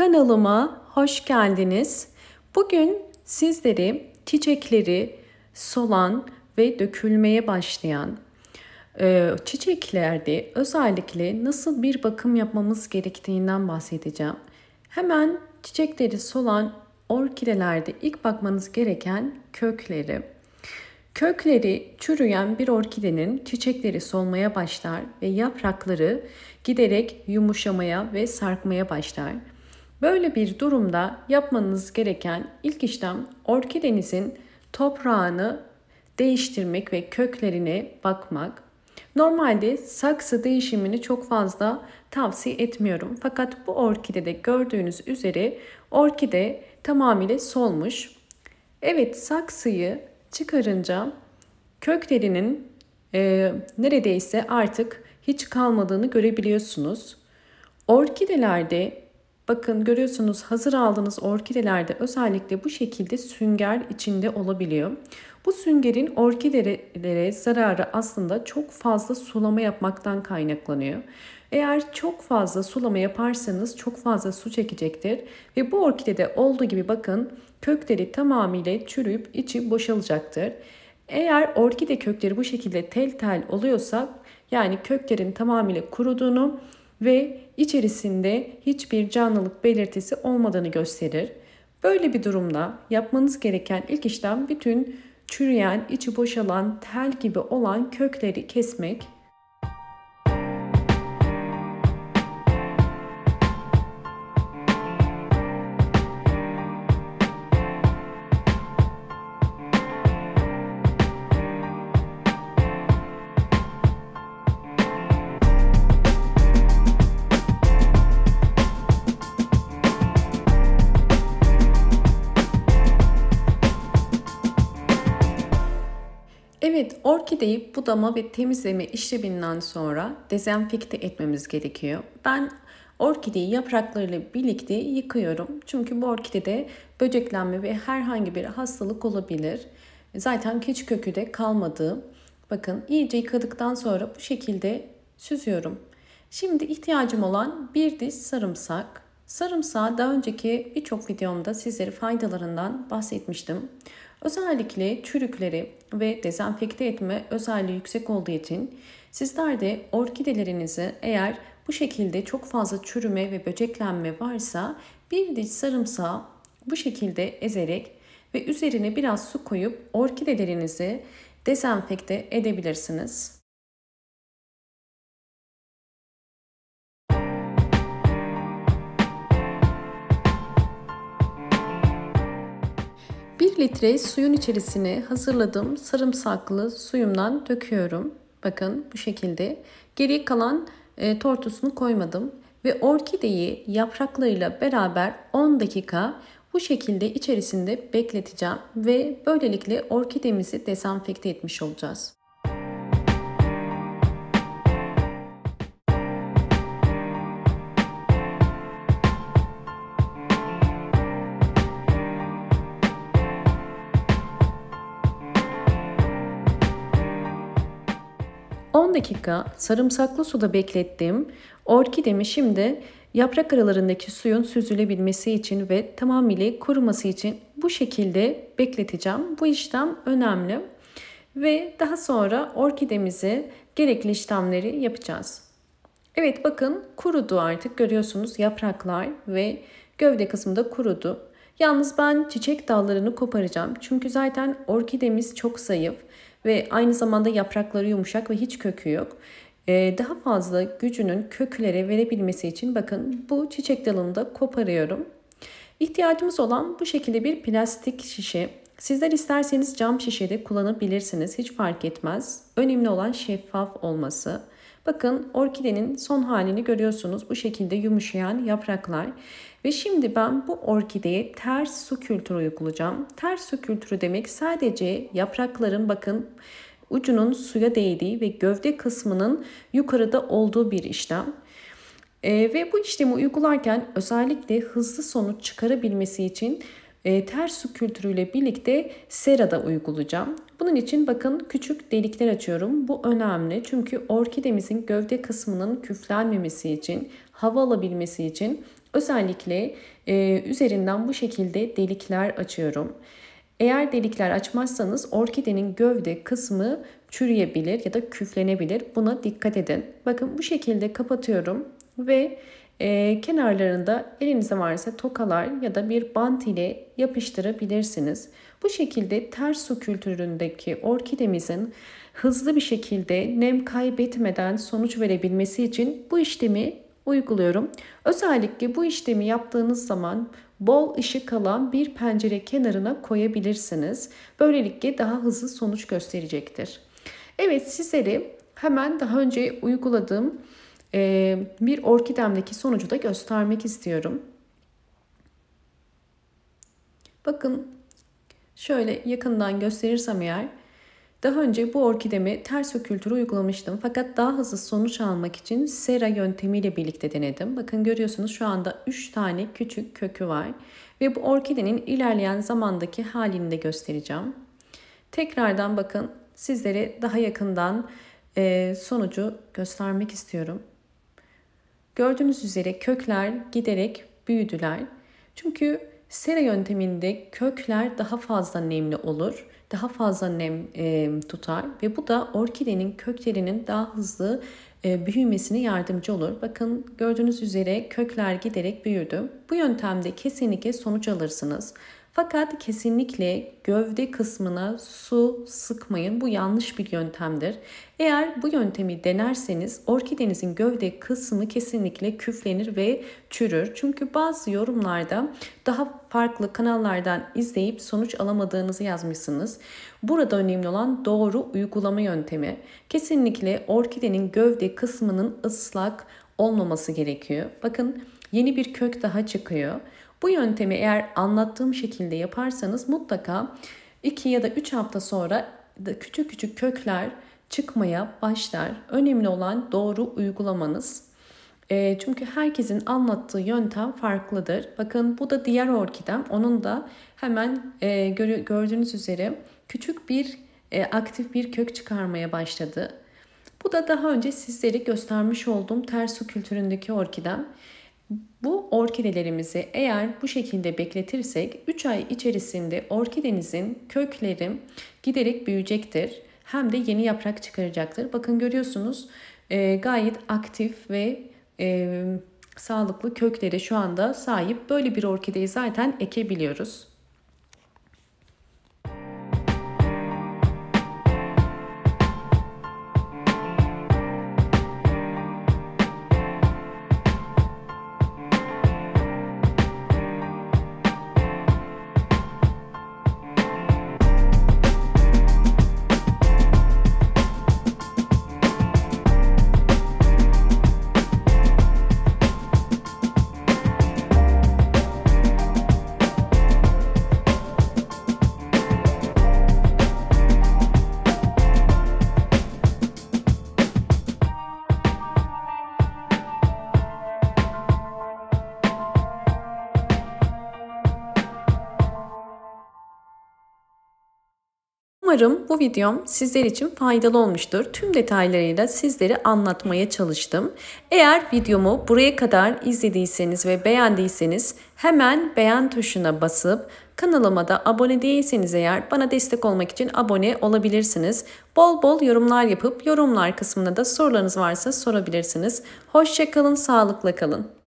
Kanalıma hoş geldiniz. Bugün sizlere çiçekleri solan ve dökülmeye başlayan çiçeklerde özellikle nasıl bir bakım yapmamız gerektiğinden bahsedeceğim. Hemen çiçekleri solan orkidelerde ilk bakmanız gereken kökleri. Kökleri çürüyen bir orkidenin çiçekleri solmaya başlar ve yaprakları giderek yumuşamaya ve sarkmaya başlar. Böyle bir durumda yapmanız gereken ilk işlem orkidenizin toprağını değiştirmek ve köklerine bakmak. Normalde saksı değişimini çok fazla tavsiye etmiyorum. Fakat bu orkidede gördüğünüz üzere orkide tamamıyla solmuş. Evet, saksıyı çıkarınca köklerinin neredeyse artık hiç kalmadığını görebiliyorsunuz. Orkidelerde bakın görüyorsunuz, hazır aldığınız orkidelerde özellikle bu şekilde sünger içinde olabiliyor. Bu süngerin orkidelere zararı aslında çok fazla sulama yapmaktan kaynaklanıyor. Eğer çok fazla sulama yaparsanız çok fazla su çekecektir ve bu orkidede olduğu gibi bakın kökleri tamamıyla çürüyüp içi boşalacaktır. Eğer orkide kökleri bu şekilde tel tel oluyorsa yani köklerin tamamıyla kuruduğunu ve içerisinde hiçbir canlılık belirtisi olmadığını gösterir. Böyle bir durumda yapmanız gereken ilk işlem bütün çürüyen, içi boşalan, tel gibi olan kökleri kesmek. Evet, orkideyi budama ve temizleme işleminden sonra dezenfekte etmemiz gerekiyor. Ben orkideyi yapraklarıyla birlikte yıkıyorum. Çünkü bu orkidede böceklenme ve herhangi bir hastalık olabilir. Zaten hiç kökü de kalmadı. Bakın iyice yıkadıktan sonra bu şekilde süzüyorum. Şimdi ihtiyacım olan bir diş sarımsak. Sarımsağı daha önceki birçok videomda sizlere faydalarından bahsetmiştim. Özellikle çürükleri ve dezenfekte etme özelliği yüksek olduğu için sizler de orkidelerinizi eğer bu şekilde çok fazla çürüme ve böceklenme varsa bir diş sarımsağı bu şekilde ezerek ve üzerine biraz su koyup orkidelerinizi dezenfekte edebilirsiniz. 1 litre suyun içerisine hazırladığım sarımsaklı suyumdan döküyorum. Bakın bu şekilde. Geri kalan tortusunu koymadım. Ve orkideyi yapraklarıyla beraber 10 dakika bu şekilde içerisinde bekleteceğim. Ve böylelikle orkidemizi dezenfekte etmiş olacağız. 10 dakika sarımsaklı suda beklettim. Orkidemi şimdi yaprak aralarındaki suyun süzülebilmesi için ve tamamıyla kuruması için bu şekilde bekleteceğim. Bu işlem önemli. Ve daha sonra orkidemizi gerekli işlemleri yapacağız. Evet, bakın kurudu, artık görüyorsunuz yapraklar ve gövde kısmı da kurudu. Yalnız ben çiçek dallarını koparacağım. Çünkü zaten orkidemiz çok zayıf ve aynı zamanda yaprakları yumuşak ve hiç kökü yok. Daha fazla gücünün köklere verebilmesi için bakın bu çiçek dalını da koparıyorum. İhtiyacımız olan bu şekilde bir plastik şişe. Sizler isterseniz cam şişe de kullanabilirsiniz. Hiç fark etmez. Önemli olan şeffaf olması. Bakın orkidenin son halini görüyorsunuz. Bu şekilde yumuşayan yapraklar. Ve şimdi ben bu orkideye ters su kültürü uygulayacağım. Ters su kültürü demek sadece yaprakların bakın ucunun suya değdiği ve gövde kısmının yukarıda olduğu bir işlem. Ve bu işlemi uygularken özellikle hızlı sonuç çıkarabilmesi için ters su kültürüyle birlikte sera da uygulayacağım. Bunun için bakın küçük delikler açıyorum. Bu önemli çünkü orkidemizin gövde kısmının küflenmemesi için, hava alabilmesi için Özellikle üzerinden bu şekilde delikler açıyorum. Eğer delikler açmazsanız orkidenin gövde kısmı çürüyebilir ya da küflenebilir. Buna dikkat edin. Bakın bu şekilde kapatıyorum ve kenarlarında elinizde varsa tokalar ya da bir bant ile yapıştırabilirsiniz. Bu şekilde ters su kültüründeki orkidemizin hızlı bir şekilde nem kaybetmeden sonuç verebilmesi için bu işlemi uyguluyorum. Özellikle bu işlemi yaptığınız zaman bol ışık alan bir pencere kenarına koyabilirsiniz. Böylelikle daha hızlı sonuç gösterecektir. Evet, sizlere hemen daha önce uyguladığım bir orkidemdeki sonucu da göstermek istiyorum. Bakın şöyle yakından gösterirsem eğer, daha önce bu orkidemi ters kültürü uygulamıştım. Fakat daha hızlı sonuç almak için sera yöntemiyle birlikte denedim. Bakın görüyorsunuz şu anda 3 tane küçük kökü var. Ve bu orkidenin ilerleyen zamandaki halini de göstereceğim. Tekrardan bakın sizlere daha yakından sonucu göstermek istiyorum. Gördüğünüz üzere kökler giderek büyüdüler. Çünkü sera yönteminde kökler daha fazla nemli olur. Daha fazla nem tutar ve bu da orkidenin köklerinin daha hızlı büyümesine yardımcı olur. Bakın gördüğünüz üzere kökler giderek büyüdü. Bu yöntemde kesinlikle sonuç alırsınız. Fakat kesinlikle gövde kısmına su sıkmayın. Bu yanlış bir yöntemdir. Eğer bu yöntemi denerseniz orkidenizin gövde kısmı kesinlikle küflenir ve çürür. Çünkü bazı yorumlarda daha farklı kanallardan izleyip sonuç alamadığınızı yazmışsınız. Burada önemli olan doğru uygulama yöntemi. Kesinlikle orkidenin gövde kısmının ıslak olmaması gerekiyor. Bakın yeni bir kök daha çıkıyor. Bu yöntemi eğer anlattığım şekilde yaparsanız mutlaka 2 ya da 3 hafta sonra küçük küçük kökler çıkmaya başlar. Önemli olan doğru uygulamanız. Çünkü herkesin anlattığı yöntem farklıdır. Bakın bu da diğer orkidem. Onun da hemen gördüğünüz üzere küçük bir aktif bir kök çıkarmaya başladı. Bu da daha önce sizlere göstermiş olduğum ters su kültüründeki orkidem. Bu orkidelerimizi eğer bu şekilde bekletirsek 3 ay içerisinde orkidenizin kökleri giderek büyüyecektir. Hem de yeni yaprak çıkaracaktır. Bakın görüyorsunuz gayet aktif ve sağlıklı kökleri şu anda sahip. Böyle bir orkideyi zaten ekebiliyoruz. Umarım bu videom sizler için faydalı olmuştur. Tüm detaylarıyla sizlere anlatmaya çalıştım. Eğer videomu buraya kadar izlediyseniz ve beğendiyseniz hemen beğen tuşuna basıp kanalıma da abone değilseniz eğer bana destek olmak için abone olabilirsiniz. Bol bol yorumlar yapıp yorumlar kısmına da sorularınız varsa sorabilirsiniz. Hoşça kalın, sağlıkla kalın.